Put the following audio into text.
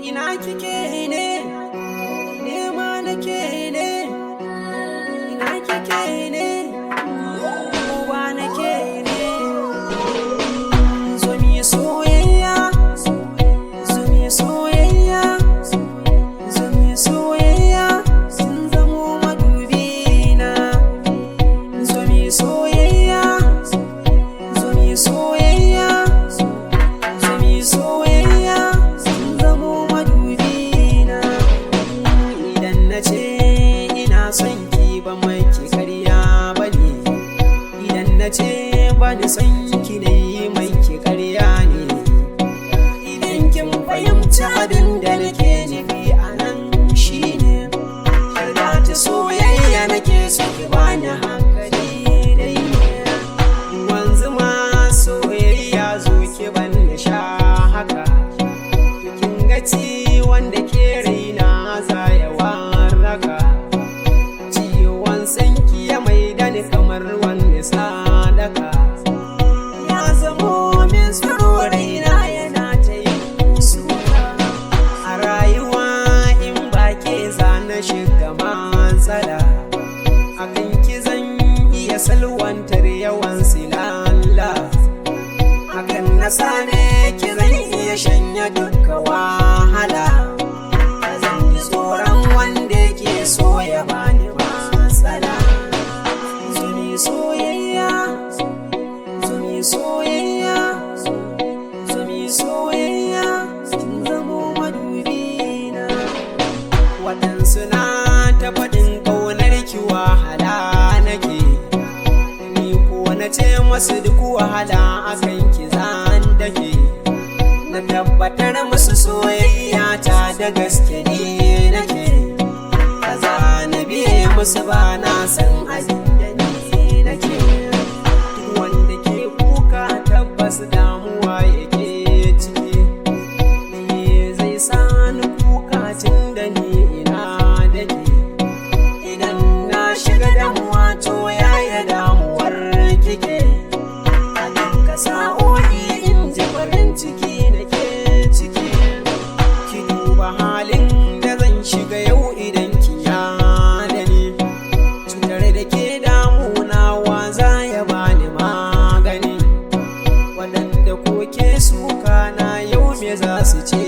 ina kike ne, nema nake ne, ina kike ne, kowa nake ne. Zo mi soyayya, zo mi soyayya, zo mi soyayya, sun zamo madubina. Zo mi soyayya, zo mi soyayya, zo mi soyayya, sun zamo madubina. Idan na ce ina son ki ba mai ki karya ba ne, idan na ce ba ni son ki ne mai ki karya ne. Idan kin fahimci abin da nake nufi a nan shi ne, yarda ta soyayya nake so ki bani hankali dai ne. Wanzu ma soyayya zo ki ban na sha haka, kin ga wanda ke raina za ya warraka. Ciwon sanki ya maida ni kamar wani sadaka, ya zamo min tsaro raina yana ta yin suka. A rayuwa in ba ke zana shiga matsala, akan ki zan iya salwantar yawan silalla. Hakan na same ki zan iya shanya duka wahala. Ba zan ji tsoron wanda yake so ya bani matsala. Zo mi soyayya, zo mi soyayya, zo mi soyayya, kin zamo madubina. Waɗansu na ta faɗin ƙaunar ki wahala nake, ni kuwa na ce masu duk wahala akan ki zan dake. Na tabbatar musu soyayya ta da gaske ne nake, kaza na biye musu ba na san abin da ni nake. Duk wanda ke kuka tabbas damuwa yake ciki, me zai sa ni kuka tun da ni ina dake. Idan na shiga damuwa to yaya damuwar kike, a duka sa'o'i in ji farin ciki nake ciki. Ki duba halin da zan shiga yau idan ki da ni, cutar da ke damuna wa za ya bani magani. Waɗanda koke suka na yau me za su ce